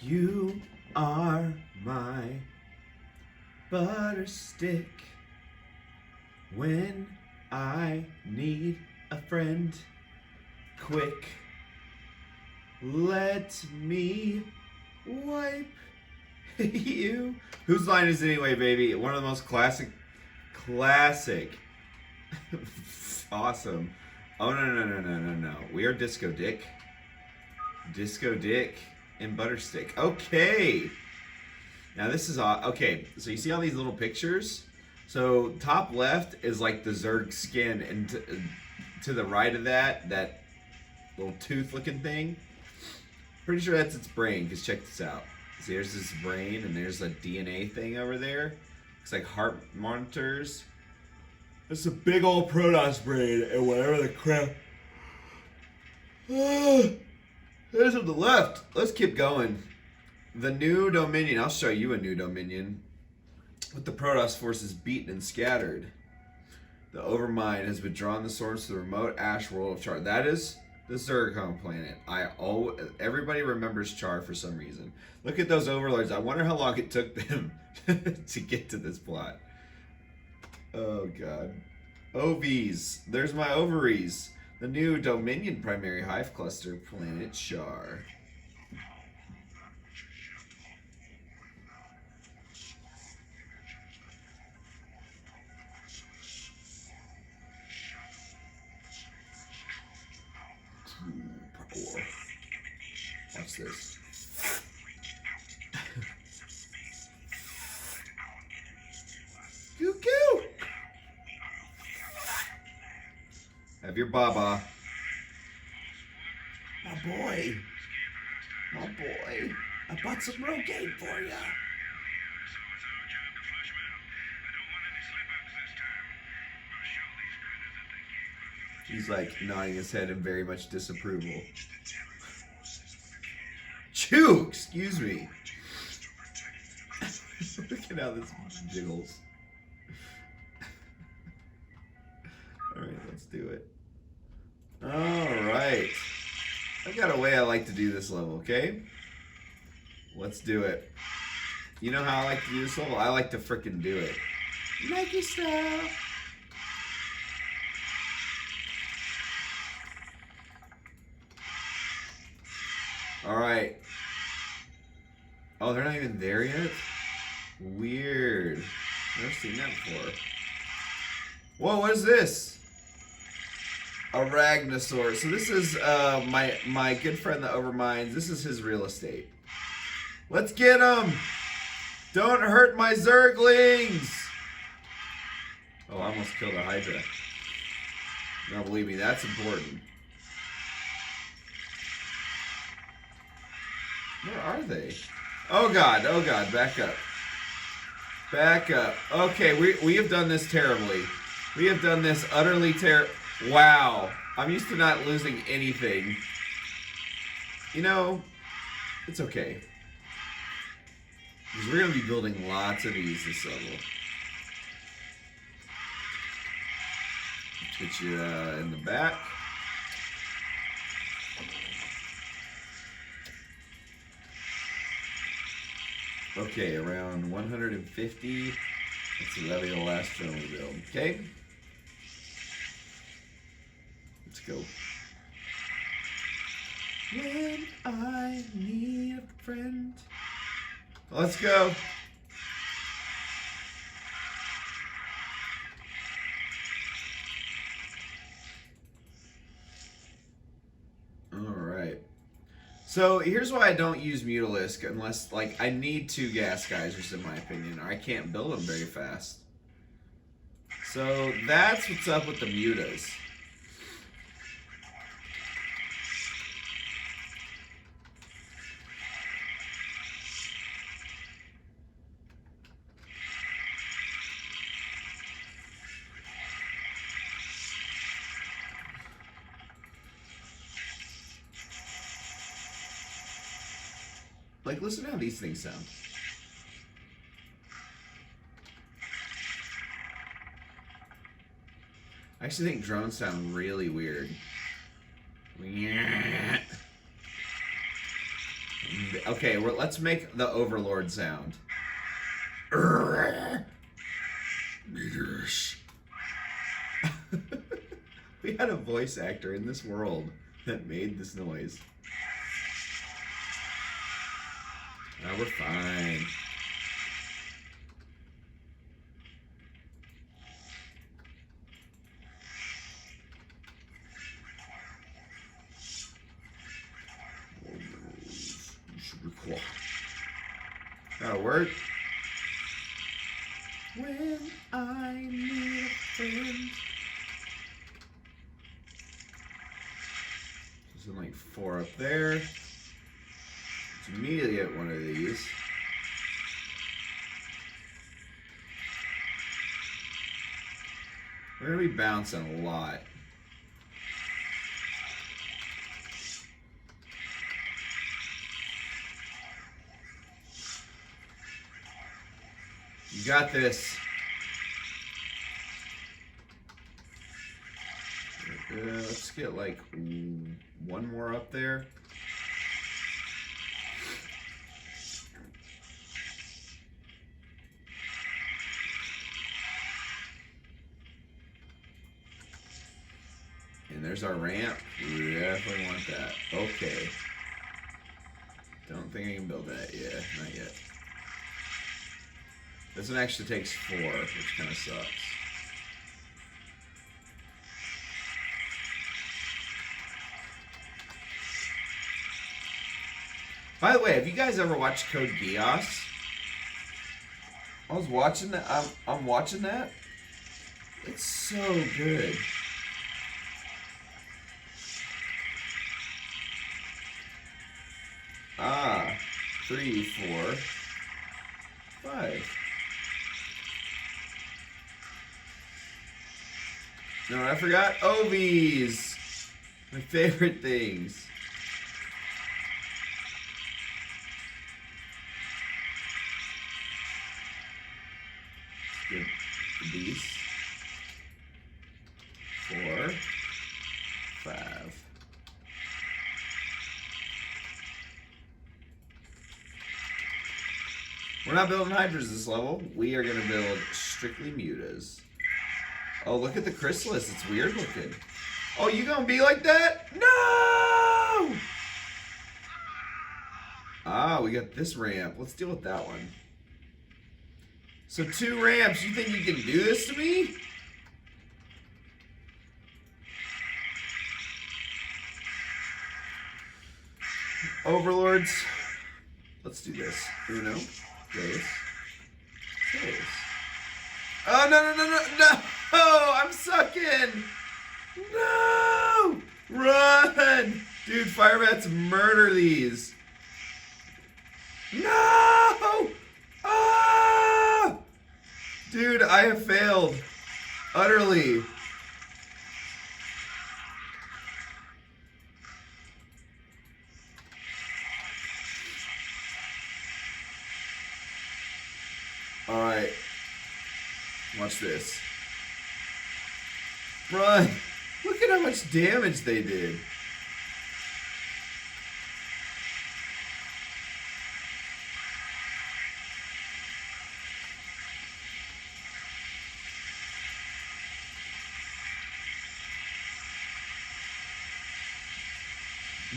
You are my butter stick when I need a friend. Quick, let me wipe you. Whose line is it anyway, baby? One of the most classic. Awesome. Oh, no. We are Disco Dick. Disco Dick and Butterstick. Okay. Now this is okay. So you see all these little pictures? So top left is like the Zerg skin, and to the right of that little tooth-looking thing. Pretty sure that's its brain. Because check this out. See, there's this brain, and there's a DNA thing over there. Looks like heart monitors. It's a big old Protoss brain, and whatever the crap. There's on the left. Let's keep going. The new Dominion. I'll show you a new Dominion. With the Protoss forces beaten and scattered. The Overmind has withdrawn the swords to the remote ash world of Char. That is the Zerg home planet. Everybody remembers Char for some reason. Look at those overlords. I wonder how long it took them to get to this plot. Oh god. OVs. There's my ovaries. The new Dominion primary hive cluster planet Char. Watch this. Cuckoo! Have your baba. My boy. I bought some Rogaine for ya. He's like nodding his head in very much disapproval. Chew! Excuse me. Look at how this jiggles. Alright, let's do it. Alright. I've got a way I like to do this level, okay? Let's do it. You know how I like to do this level? I like to frickin' do it. Nike style. Alright. Oh, they're not even there yet? Weird. Never seen that before. Whoa, what is this? Arachnosaur. So this is my good friend the Overminds. This is his real estate. Let's get him! Don't hurt my Zerglings! Oh, I almost killed a Hydra. No, believe me, that's important. Where are they? Oh god, back up. Back up. Okay, we have done this terribly. We have done this utterly Wow. I'm used to not losing anything. You know, it's okay. Because we're going to be building lots of these this level. Let's get you in the back. Okay, around 150. That'll be the last drone we build. Okay? Let's go. When I need a friend. Let's go. Alright. So here's why I don't use Mutalisk unless, like, I need 2 gas geysers in my opinion, or I can't build them very fast. So that's what's up with the mutas. Like, listen to how these things sound. I actually think drones sound really weird. Okay, well, let's make the Overlord sound. We had a voice actor in this world that made this noise. Now we're fine. That'll work. When I need a friend. There's like 4 up there. Let's immediately get one of these. We're gonna be bouncing a lot. You got this. Let's get like 1 more up there. And there's our ramp. We definitely want that. Okay. Don't think I can build that. Yeah, not yet. This one actually takes 4, which kind of sucks. By the way, have you guys ever watched Code Geass? I was watching that. I'm watching that. It's so good. Ah, 3, 4, 5. No, I forgot Ovies. My favorite things. Get these. 4, 5. We're not building Hydras this level. We are going to build strictly Mutas. Oh, look at the Chrysalis. It's weird looking. Oh, you going to be like that? No! Ah, we got this ramp. Let's deal with that one. So 2 ramps. You think you can do this to me? Overlords. Let's do this. Uno. This. This. Oh, no, no, no, no, no! I'm sucking! No! Run! Dude, Firebats murder these. No! Ah! Dude, I have failed. Utterly. Alright. Watch this. Run! Look at how much damage they did.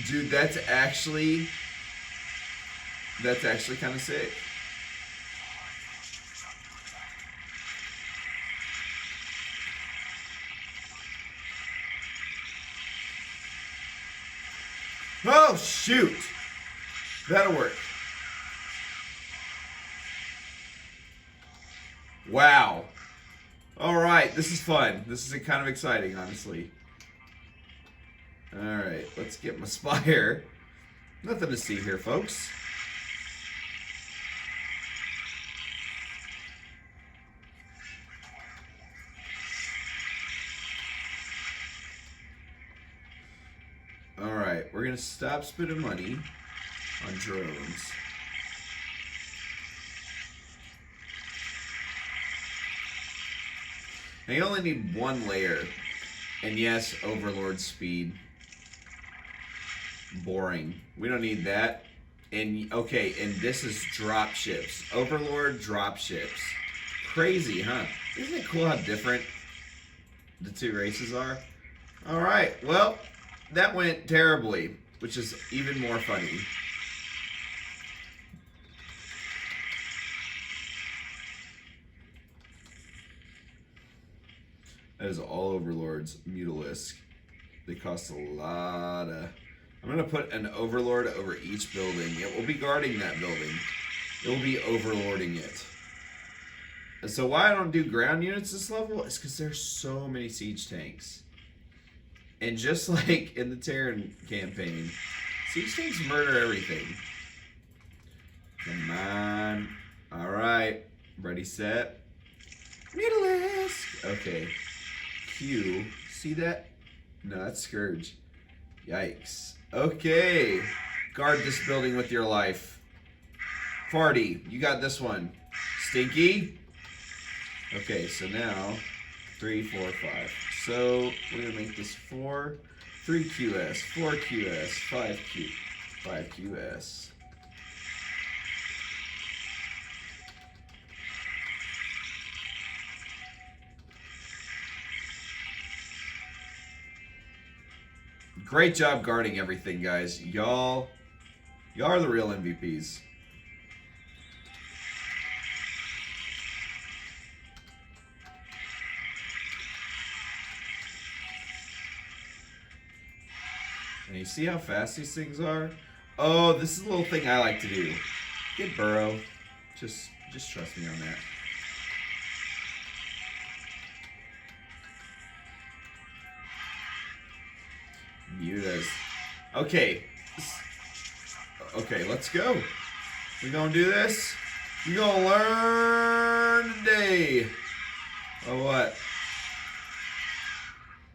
Dude, that's actually kind of sick. Oh, shoot. That'll work. Wow. All right, this is fun. This is kind of exciting, honestly. All right, let's get my Spire. Nothing to see here, folks. Alright, we're going to stop spending money on drones. Now you only need 1 layer. And yes, Overlord speed. Boring. We don't need that. And okay, and this is drop ships. Overlord drop ships. Crazy, huh? Isn't it cool how different the two races are? Alright, well, that went terribly, which is even more funny. That is all Overlords, Mutalisk. They cost a lot of... I'm going to put an Overlord over each building. It will be guarding that building. It will be overlording it. And so why I don't do ground units this level is because there's so many siege tanks. And just like in the Terran campaign, siege tanks murder everything. Come on. Alright. Ready, set. Mutalisk! Okay. Q. See that? No, that's Scourge. Yikes. Okay. Guard this building with your life. Farty, you got this one. Stinky. Okay, so now 3, 4, 5. So we're gonna make this 4, 3 QS, 4 QS, 5 Q, 5 QS. Great job guarding everything, guys. Y'all are the real MVPs. And you see how fast these things are? Oh, this is a little thing I like to do. Get burrow. Just trust me on that. Mutas. Okay. Okay, let's go. We gonna do this? We gonna learn today. Oh, what?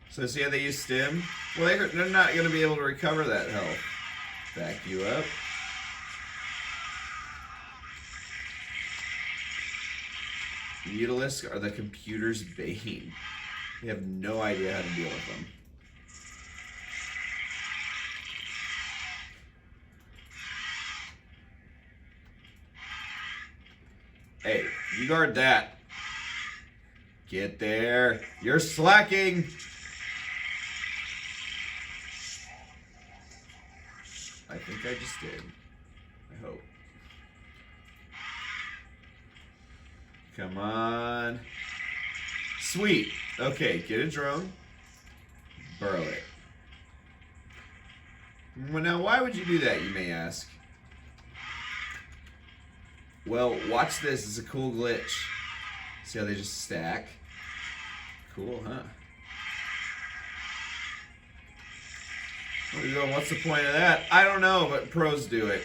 So see how they use stim? Well, they're not gonna be able to recover that health. Back you up. Mutalisks are the computer's bane. They have no idea how to deal with them. Hey, you guard that. Get there. You're slacking. I think I just did. I hope. Come on. Sweet. Okay, get a drone. Burrow it. Well, now, why would you do that, you may ask? Well, watch this. It's a cool glitch. See how they just stack? Cool, huh? What's the point of that? I don't know, but pros do it.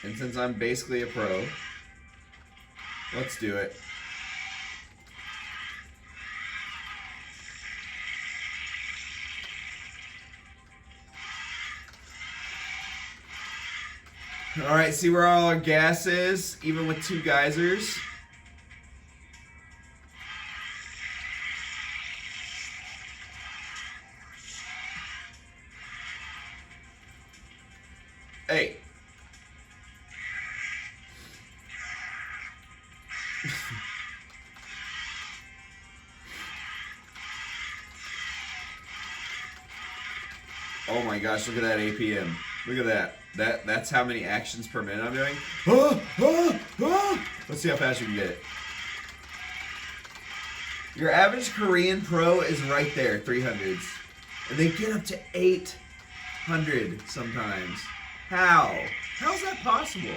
And since I'm basically a pro, let's do it. Alright, see where all our gas is, even with 2 geysers? Hey. Oh my gosh, look at that APM. Look at that. That's how many actions per minute I'm doing. Let's see how fast you can get it. Your average Korean pro is right there, 300s. And they get up to 800 sometimes. How? How's that possible?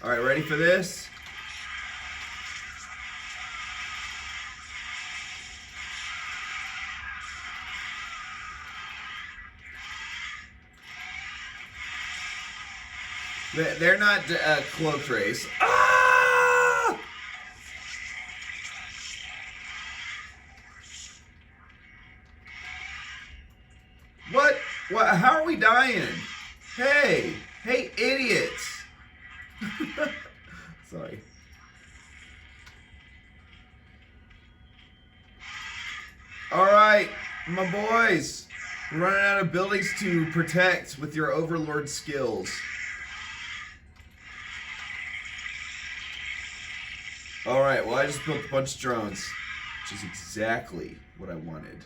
Alright, ready for this? They're not cloak race. Ah! What? What? How are we dying? Hey, idiots! Sorry. All right, my boys. We're running out of buildings to protect with your overlord skills. Alright, well I just built a bunch of drones. Which is exactly what I wanted.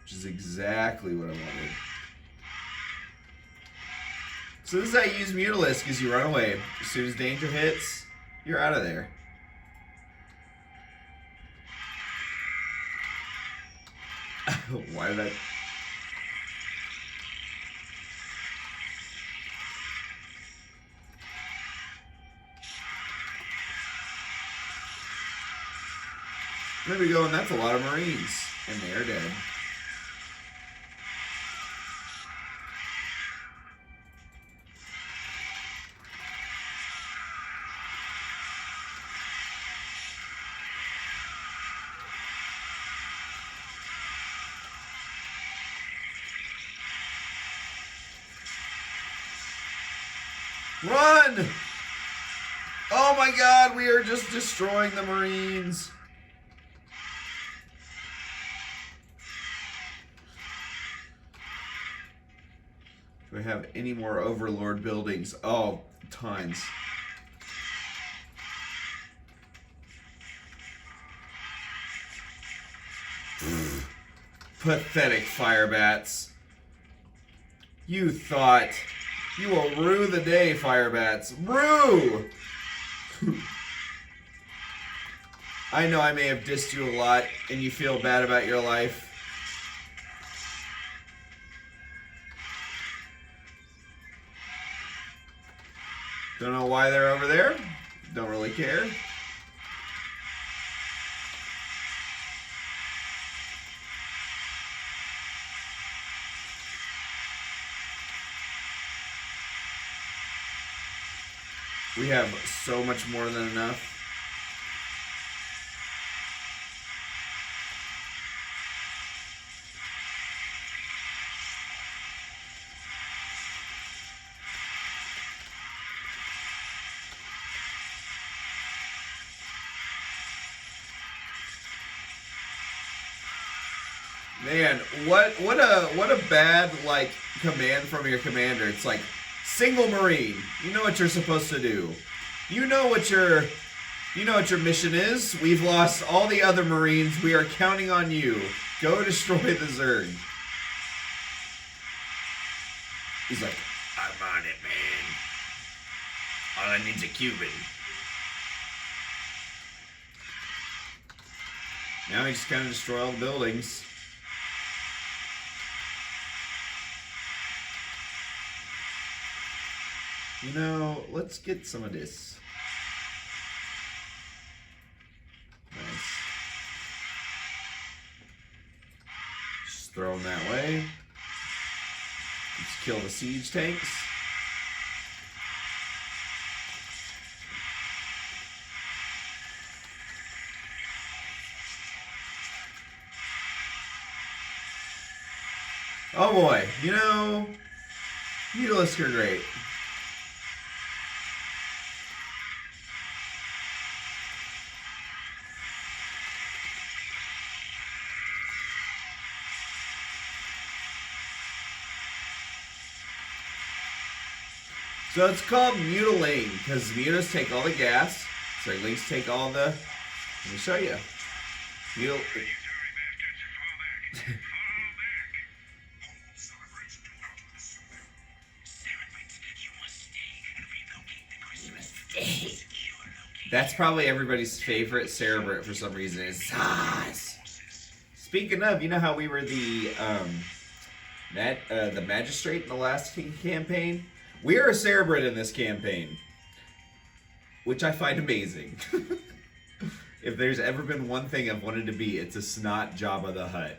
Which is exactly what I wanted. So this is how you use Mutalisk, is you run away. As soon as danger hits, you're out of there. Why did I... There we go, and that's a lot of Marines. And they are dead. Run! Oh my god, we are just destroying the Marines. Do I have any more Overlord buildings? Oh, tons. Pathetic Firebats. You thought you will rue the day, Firebats. Rue! I know I may have dissed you a lot and you feel bad about your life. Don't know why they're over there. Don't really care. We have so much more than enough. Man, what a bad like command from your commander. It's like single Marine. You know what you're supposed to do. You know what your mission is. We've lost all the other Marines. We are counting on you. Go destroy the Zerg. He's like, I'm on it, man. All I need's a Cuban. Now he just kind of destroy all the buildings. You know, let's get some of this. Nice. Just throw them that way. Just kill the siege tanks. Oh boy, you know, Mutalisk are great. So it's called mutiling because mutas take all the gas, Zerglings take all the. Let me show you. That's probably everybody's favorite cerebrate for some reason. Is Zaz. Speaking of, you know how we were the magistrate in the last campaign? We are a cerebrate in this campaign, which I find amazing. If there's ever been one thing I've wanted to be, it's a snot Jabba the Hutt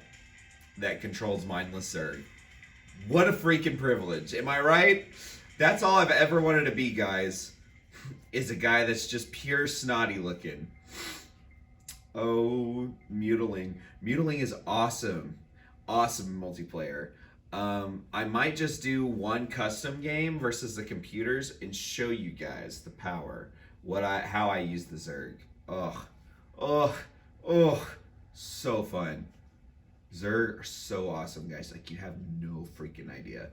that controls mindless Zerg. What a freaking privilege. Am I right? That's all I've ever wanted to be, guys, is a guy that's just pure snotty looking. Oh, Mutiling. Mutiling is awesome. Awesome multiplayer. I might just do one custom game versus the computers and show you guys the power. How I use the Zerg. Ugh. So fun. Zerg are so awesome, guys. Like, you have no freaking idea.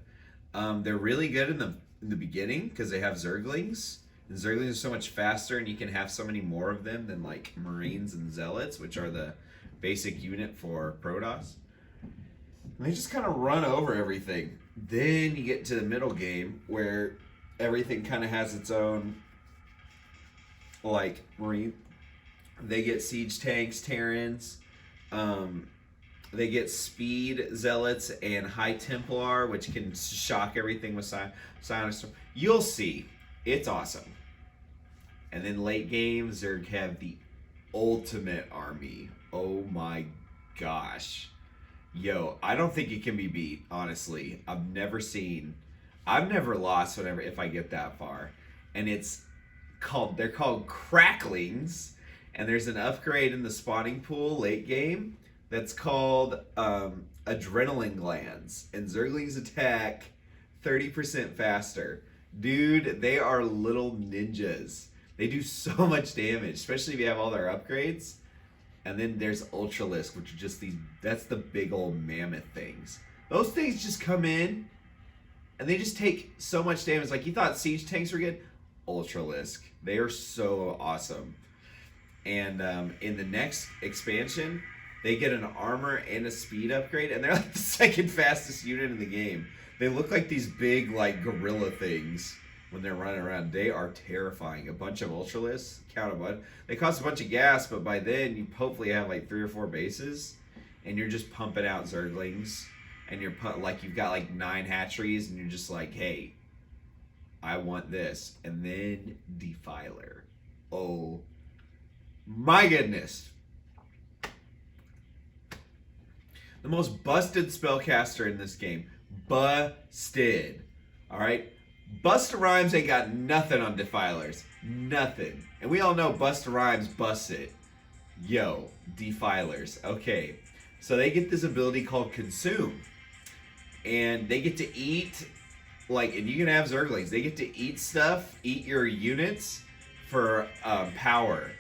They're really good in the beginning because they have Zerglings. And Zerglings are so much faster, and you can have so many more of them than like Marines and Zealots, which are the basic unit for Protoss. And they just kind of run over everything. Then you get to the middle game where everything kind of has its own, like, Marine. They get siege tanks, Terrans. They get speed Zealots and High Templar, which can shock everything with Scion. You'll see. It's awesome. And then late game, Zerg have the ultimate army. Oh my gosh. Yo, I don't think it can be beat, honestly. I've never lost if I get that far. And they're called cracklings. And there's an upgrade in the spawning pool late game that's called adrenaline glands. And Zerglings attack 30% faster. Dude, they are little ninjas. They do so much damage, especially if you have all their upgrades. And then there's Ultralisk, which are just that's the big old mammoth things. Those things just come in, and they just take so much damage. Like, you thought siege tanks were good? Ultralisk. They are so awesome. And in the next expansion, they get an armor and a speed upgrade, and they're like the second fastest unit in the game. They look like these big, like, gorilla things when they're running around. They are terrifying. A bunch of Ultralisks, count a bunch. They cost a bunch of gas, but by then you hopefully have like 3 or 4 bases, and you're just pumping out Zerglings, and you've got like 9 hatcheries, and you're just like, hey, I want this. And then Defiler. Oh my goodness. The most busted spellcaster in this game. Busted. Alright? Busta Rhymes ain't got nothing on Defilers. Nothing. And we all know Busta Rhymes busts it. Yo, Defilers. Okay. So they get this ability called Consume. And they get to eat, like, and you can have Zerglings. They get to eat stuff, eat your units for power,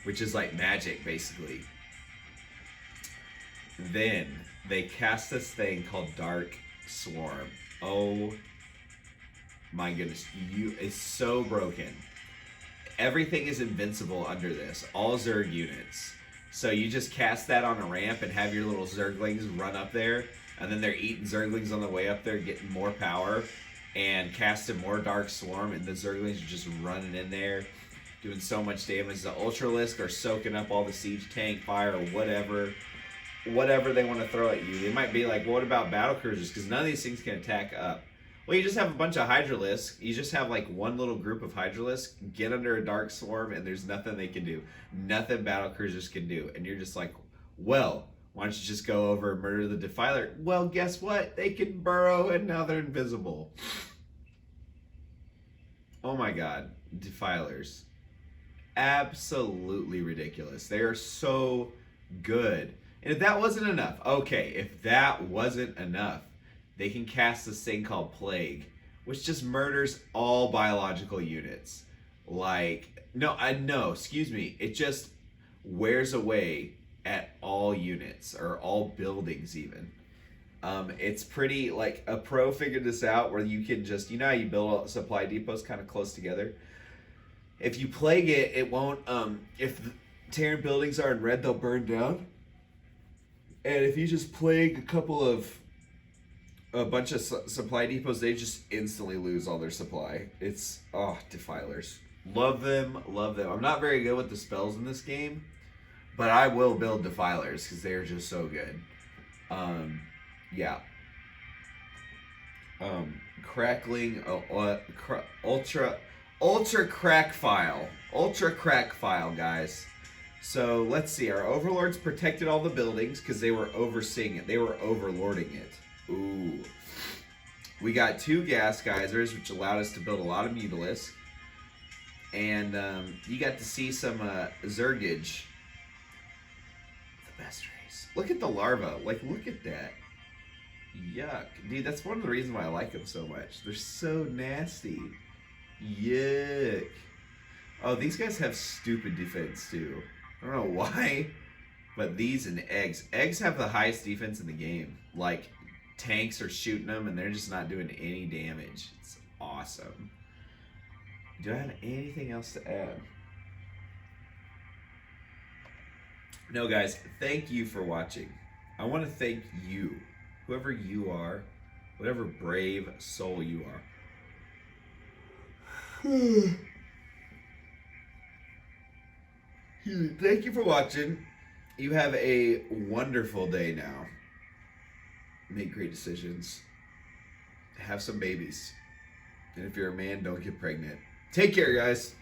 which is like magic, basically. Then they cast this thing called Dark Swarm. Oh my goodness, it's so broken. Everything is invincible under this. All Zerg units. So you just cast that on a ramp and have your little Zerglings run up there, and then they're eating Zerglings on the way up there, getting more power, and casting more Dark Swarm, and the Zerglings are just running in there, doing so much damage. The Ultralisk are soaking up all the siege tank fire or whatever they want to throw at you. They might be like, well, what about battle cruisers? Because none of these things can attack up. Well, you just have a bunch of Hydralisks. You just have like one little group of Hydralisks get under a Dark Swarm, and there's nothing they can do. Nothing battle cruisers can do. And you're just like, well, why don't you just go over and murder the Defiler? Well, guess what? They can burrow, and now they're invisible. Oh my god. Defilers. Absolutely ridiculous. They are so good. And if that wasn't enough, they can cast this thing called Plague, which just murders all biological units. It just wears away at all units, or all buildings even. It's pretty, like, a pro figured this out where you can just, you know how you build supply depots kind of close together? If you Plague it, it won't, if the Terran buildings are in red, they'll burn down. And if you just Plague a bunch of supply depots, they just instantly lose all their supply. It's, Defilers. Love them, love them. I'm not very good with the spells in this game, but I will build Defilers because they're just so good. Yeah. Crackling, Ultra crack file, guys. So let's see. Our overlords protected all the buildings because they were overseeing it. They were overlording it. Ooh. We got 2 gas geysers, which allowed us to build a lot of Mutalisks. And you got to see some Zergage. The best race. Look at the larva. Like, look at that. Yuck. Dude, that's one of the reasons why I like them so much. They're so nasty. Yuck. Oh, these guys have stupid defense, too. I don't know why, But these and eggs. Eggs have the highest defense in the game. Like, tanks are shooting them and they're just not doing any damage. It's awesome. Do I have anything else to add? No, guys, thank you for watching. I want to thank you, whoever you are, whatever brave soul you are. Thank you for watching. You have a wonderful day now. Make great decisions. Have some babies. And if you're a man, don't get pregnant. Take care, guys.